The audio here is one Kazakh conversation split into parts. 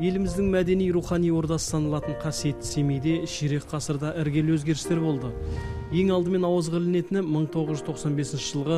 Еліміздің мәдени рухани ордасы саналатын қасиетті Семейде ширек ғасырда іргелі өзгерістер болды. Ең алдымен ауызға ілінетіні 1995 жылғы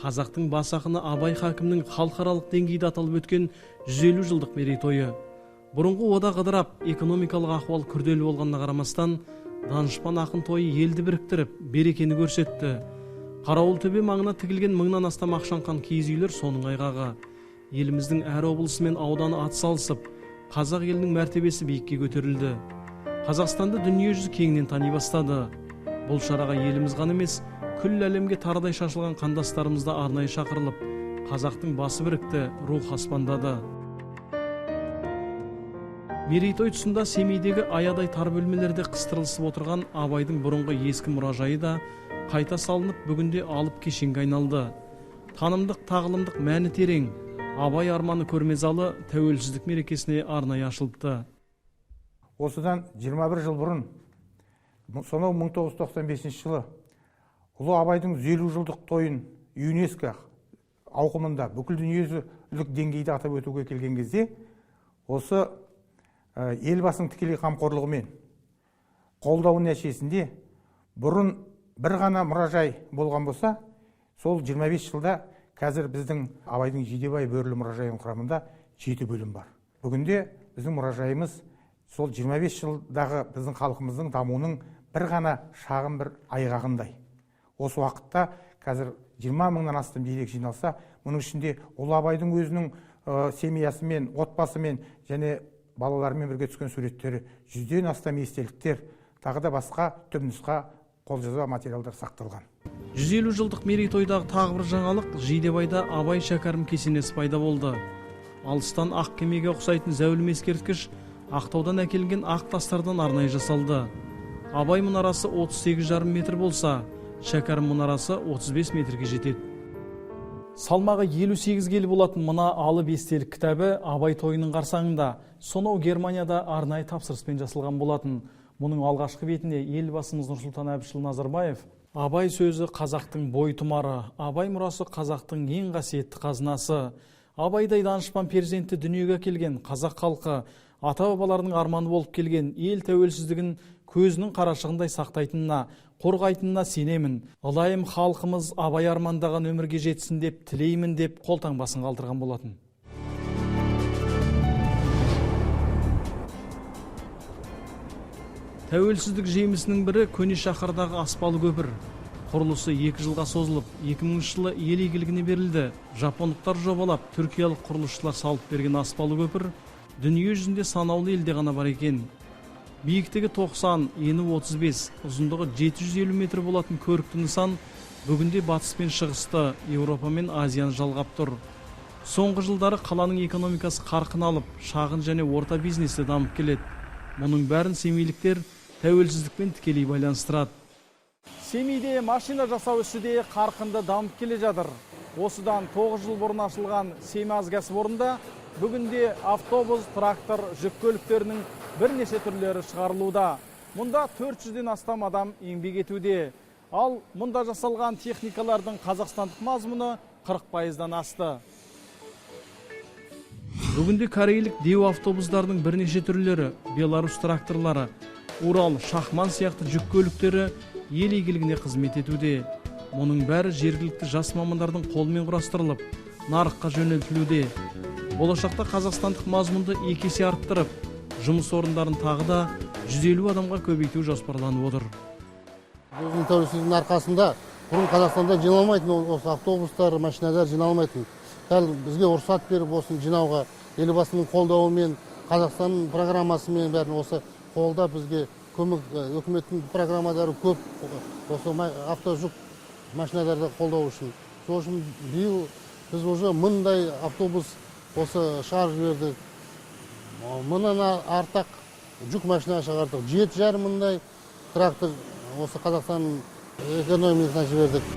қазақтың бас ақыны Абай хакімнің халықаралық деңгейде аталып өткен 150 жылдық мерейтойы. Бұрынғы одақ ыдырап, экономикалық ахуал күрделі болғанына қарамастан, данышпан ақын тойы елді біріктіріп, берекені көрсетті. Қарауылтөбе маңына тігілген 1000-нан астам ақшаңқан киіз үйлер соның айғағы. Еліміздің әр облысы мен ауданы атсалысып, қазақ елінің мәртебесі биікке көтерілді. Қазақстанды дүниежүзі кеңінен тани бастады. Бұл шараға еліміз ғана емес, күллі әлемге тарыдай шашылған қандастарымыз да арнайы шақырылып, қазақтың басы бірікті, рух аспандады. Мерейтой тұсында Семейдегі аядай тар бөлмелерде қыстырылысып отырған Абайдың бұрынғы ескі мұражайы да қайта салынып, бүгінде алып кешенге айналды. Танымдық, тағылымдық мәні терең Абай арманы көрме залы тәуелсіздік мерекесіне арнайы ашылыпты. Осыдан 21 жыл бұрын, сонау 1995 жылы ұлы Абайдың 150 жылдық тойын ЮНЕСКО ауқымында бүкіл дүниежүзілік деңгейде атап өтуге келген кезде, осы елбасының тікелей қамқорлығымен қолдау нәтижесінде бұрын бір ғана мұражай болған болса, сол 25 жылда қазір біздің Абайдың Жидебай бөрілі мұражайының құрамында 7 бөлім бар. Бүгінде біздің мұражайымыз сол 25 жылдағы біздің халқымыздың дамуының бір ғана шағын бір айғағындай. Осы уақытта қазір 20 мыңнан астам дерек жиналса, мұның ішінде ұлы Абайдың өзінің семьясымен, отбасымен және балаларымен бірге түскен суреттері, 100-ден астам естеліктер, тағы да басқа түпнұсқа қолжазба материалдар сақталған. 150 жылдық мерейтойдағы тағы бір жаңалық Жидебайда Абай шәкәрім кесенесі пайда болды. Алыстан ақ кемеге ұқсайтын зәулім ескерткіш Ақтаудан әкелінген ақ тастардан арнайы жасалды. Абай мұнарасы 38,5 метр болса, шәкәрім мұнарасы 35 метрге жетеді. Салмағы 58 келі болатын мына алып естелік кітабы Абай тойының қарсаңында сонау Германияда арнайы тапсырыспен жасалған болатын. Мұның алғашқы бетінде елбасымыз Нұрсұлтан Әбішұлы Назарбаев Абай сөзі қазақтың бойтұмары, Абай мұрасы қазақтың ең қасиетті қазынасы, Абайдай данышпан перзентті дүниеге келген қазақ халқы, ата-бабаларының арманы болып келген ел тәуелсіздігін көзінің қарашығындай сақтайтынына, қорғайтынына сенемін. Ылайым халқымыз Абай армандаған өмірге жетсін деп тілеймін деп қолтаңбасын қалдырған болатын. Тәуелсіздік жемісінің бірі көне шаһардағы аспалы көпір. Құрылысы 2 жылға созылып, 2000 жылы ел игілігіне берілді. Жапондықтар жобалап, түркиялық құрылысшылар салып берген аспалы көпір дүние жүзінде санаулы елде ғана бар екен. Биіктігі 90, ені 35, ұзындығы 750 метр болатын көрікті нысан бүгінде батыс пен шығысты, Еуропа мен Азияны жалғап тұр. Соңғы жылдары қаланың экономикасы қарқын алып, шағын және орта бизнесі дамып келеді. Мұның бәрін семейліктер тәуелсіздікпен тікелей байланыстырады. Семейде машина жасау ісі де қарқынды дамып келе жатыр. Осыдан 9 жыл бұрын ашылған Семаз кәсіпорында бүгінде автобус, трактор, жүк көліктерінің бірнеше түрлері шығарылуда. Мұнда 400-ден астам адам еңбек етуде. Ал мұнда жасалған техникалардың қазақстандық мазмұны 40%-дан асты. Бүгінде корейлік деу автобустардың бірнеше түрлері, Беларусь тракторлары, Урал, Шахман сияқты жүк көліктері ел игілігіне қызмет етуде. Мұның бәрі жергілікті жас мамандардың қолымен құрастырылып, нарыққа жөнелтілуде. Болашақта қазақстандық мазмұнды 2 есе арттырып, жұмыс орындарын тағы да 150 адамға көбейту жоспарланып отыр. Біздің тәуелсіздіктің арқасында бұрын Қазақстанда жиналмайтын осы автобустар, машиналар жиналмайтын. Дәл бізге рұқсат беріп осыны жинауға елбасының қолдауымен, Қазақстан программасымен бәрін осы қолдап бізге көмек, үкіметтің программалары көп осы автожүк машиналарды қолдау үшін. Сол үшін биыл біз уже 1000-дай автобус осы шығарып жібердік. 1000-нан артық жүк машина шығардық. 7,5 мыңдай трактор осы Қазақстан экономикасына жібердік.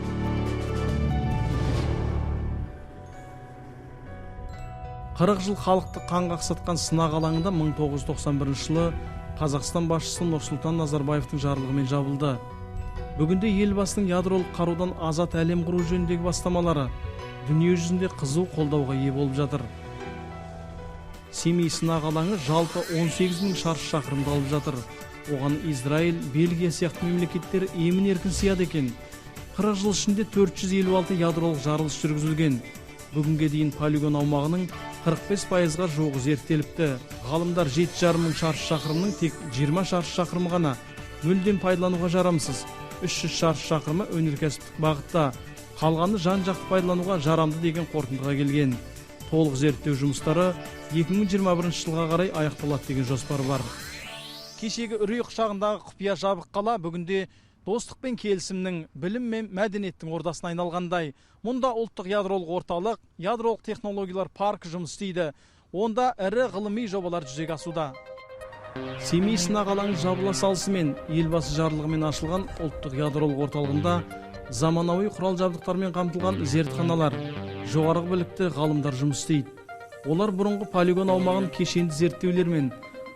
Қырық жыл халықты қан қақсатқан сынақ алаңында 1991 жылы Қазақстан басшысы Нұрсұлтан Назарбаевтың жарлығымен жабылды. Бүгінде елбасының ядролық қарудан азат әлем құру жөніндегі бастамалары дүние жүзінде қызу қолдауға ие болып жатыр. Семей сынақ алаңы жалпы 18.000 шаршы шақырымды алып жатыр. Оған Израиль, Бельгия сияқты мемлекеттер емін-еркін сияды екен. 40 жыл ішінде 456 ядролық жарылыс жүргізілген. Бүгінге дейін полигон аумағының 45%-ға жуығы зерттеліпті. Ғалымдар 7,5 мың шаршы шақырымның тек 20 шаршы шақырымы ғана мүлдем пайдалануға жарамсыз. 300 шаршы шақырымы өнеркәсіптік бағытта, қалғаны жан-жақты пайдалануға жарамды деген қорытындыға келген. Толық зерттеу жұмыстары 2021 жылға қарай аяқталады деген жоспар бар. Кешегі Үрей құшағындағы құпия жабық қала бүгінде достық пен келісімнің, білім мен мәдениеттің ордасына айналғандай. Мұнда ұлттық ядролық орталық, ядролық технологиялар паркі жұмыс істейді. Онда ірі ғылыми жобалар жүзеге асуда. Семей сынақ алаңы жабыла салысымен елбасы жарлығымен ашылған ұлттық ядролық орталығында заманауи құрал жабдықтармен қамтылған зертханалар, жоғарғы білікті ғалымдар жұмыс істейді. Олар бұрынғы полигон аумағын кешенді зерттеулермен,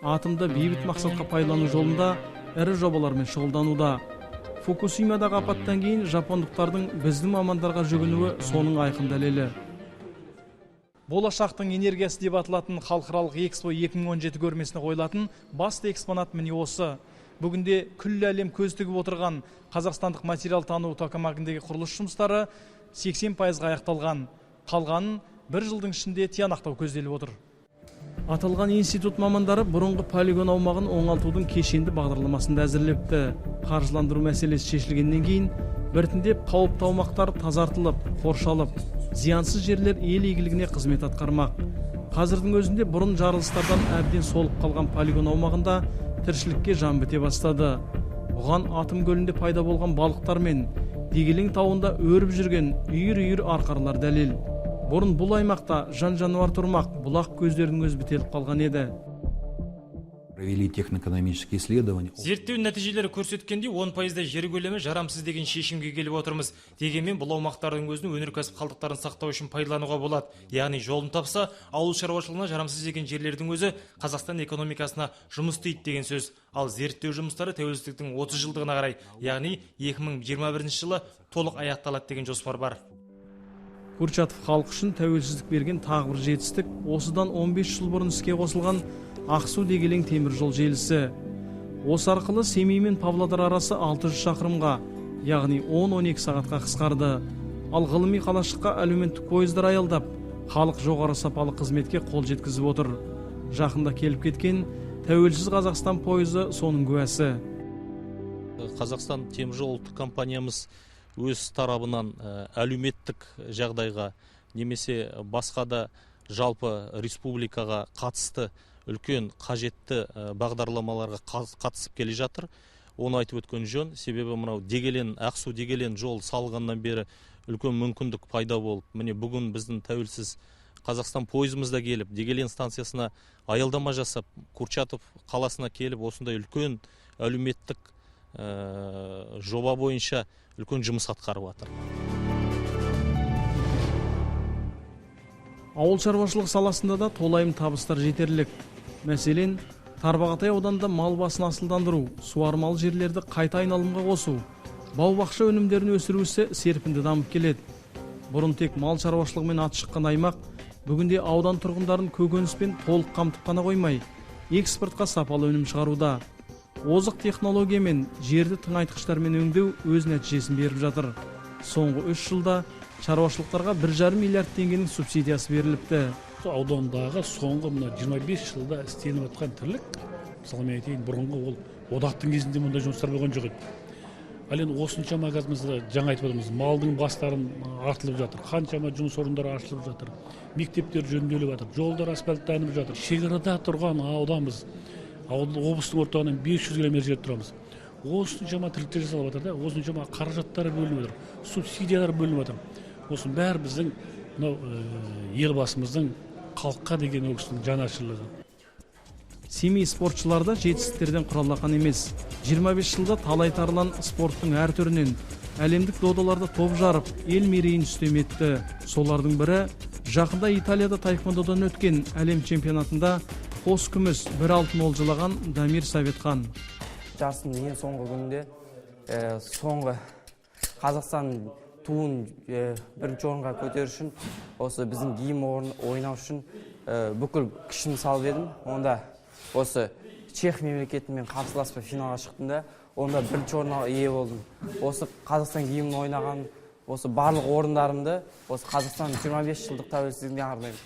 атомды бейбіт мақсатқа пайдалану жолында ірі жобалармен шұғылдануда. Фукусимадағы апаттан кейін жапондықтардың біздің мамандарға жүгінуі соның айқын дәлелі. Болашақтың энергиясы деп аталатын халықаралық Экспо 2017 көрмесіне қойылатын басты экспонат міне осы. Бүгінде күллі әлем көз тігіп отырған қазақстандық материал тану токамагіндегі құрылыс жұмыстары 80%-ға аяқталған. Қалғанын бір жылдың ішінде тиянақтау көзделіп отыр. Аталған институт мамандары бұрынғы полигон аумағын оңалтудың кешенді бағдарламасын әзірлепті. Қаржыландыру мәселесі шешілгеннен кейін біртіндеп қауіпті аумақтар тазартылып, қоршалып, зиянсыз жерлер ел игілігіне қызмет атқармақ. Қазірдің өзінде бұрын жарылыстардан әбден солып қалған полигон аумағында тіршілікке жан біте бастады. Бұған Атым көлінде пайда болған балықтар мен Дегелең тауында өріп жүрген үйір-үйір арқарлар дәлел. Бұрын бұл аймақта жан-жануар тұрмақ, бұлақ көздерінің өзі бітеліп қалған еді. Провели техно-экономические исследования. Зерттеу нәтижелері көрсеткендей 10% жер көлемі жарамсыз деген шешімге келіп отырмыз. Дегенмен бұл аумақтардың өзін өнеркәсіп қалдықтарын сақтау үшін пайдалануға болады. Яғни жолын тапса, ауыл шаруашылығына жарамсыз деген жерлердің өзі Қазақстан экономикасына жұмыс істейді деген сөз. Ал зерттеу жұмыстары тәуелсіздіктің 30 жылдығына қарай, яғни 2021 жылы толық аяқталады деген жоспар бар. Курчатов халық үшін тәуелсіздік берген тағы бір жетістік осыдан 15 жыл бұрын іске қосылған Ақсу-Дегелең темір жол желісі. Осы арқылы Семей мен Павлодар арасы 600 шақырымға, яғни 10-12 сағатқа қысқарды. Ал ғылыми қалашыққа әлеуметтік пойыздар аялдап, халық жоғары сапалы қызметке қол жеткізіп отыр. Жақында келіп кеткен тәуелсіз Қазақстан пойызы соның куәсі. Қазақстан теміржол ұлттық компаниямыз өз тарабынан әлеуметтік жағдайға немесе басқа да жалпы республикаға қатысты үлкен қажетті бағдарламаларға қатысып келе жатыр. Оны айтып өткен жөн, себебі мынау Ақсу-Дегелең жол салғаннан бері үлкен мүмкіндік пайда болып, міне бүгін біздің тәуелсіз Қазақстан пойызымызда келіп, Дегелең станциясына аялдама жасап, Курчатов қаласына келіп, осындай үлкен әлеуметтік жоба бойынша үлкен жұмыс атқарып жатыр. Ауыл шаруашылық саласында да толайым табыстар жетерлік. Мәселен, Тарбағатай ауданында мал басын асылдандыру, суармалы жерлерді қайта айналымға қосу, бау-бақша өнімдерін өсіру ісі серпінді дамып келеді. Бұрын тек мал шаруашылығымен аты шыққан аймақ, бүгінде аудан тұрғындарын көкөніспен толық қамтып қана қоймай, экспортқа сапалы өнім шығаруда. Озық технология мен жерді тыңайтқыштармен өңдеу өз нәтижесін беріп жатыр. Соңғы 3 жылда шаруашылықтарға 1,5 миллиард теңгенің субсидиясы беріліпті. Аудандағы соңғы 25 жылда істеліп жатқан тірлік, мысалы мен айтайын, бұрынғы ол одақтың кезінде мұндай жұмыстар болған жоқ еді. Ал енді осыншама қазір жаңа айтып отырмыз, малдың бастарын артылып жатыр, қаншама жұмыс орындары ашылып жатыр, мектептер жөнделіп жатыр, жолдар асфальттанып жатыр. Шекарада тұрған ауданбыз, облыстың орталығынан 500 км жерде тұрамыз. Осыншама тірліктер жасалып жатыр да, осыншама қаражаттар бөлініп жатыр, субсидиялар бөлініп жатыр. Осының бәрі біздің елбасымыздың халыққа деген ол кісінің жанашырлығы. Семей спортшыларда жетістіктерден құралақан емес. 25 жылда талай тарлан спорттың әр түрінен әлемдік додаларда топ жарып, ел мерейін үстем етті. Солардың бірі жақында Италияда тайквондодан өткен әлем чемпионатында қос күміс, бір алтын олжалаған Дамир Советхан. Жарыстың ең соңғы күнінде соңғы Қазақстан туын бірінші орынға көтеру үшін, осы біздің киім ойнау үшін бүкіл күшімді салып едім. Онда осы Чех мемлекетімен қарсыласпай финалға шықтым да, онда бірінші орынға ие болдым. Осы Қазақстан гимнін ойнаған, осы барлық орындарымды осы Қазақстан 25 жылдық тәуелсіздігіне арнаймын.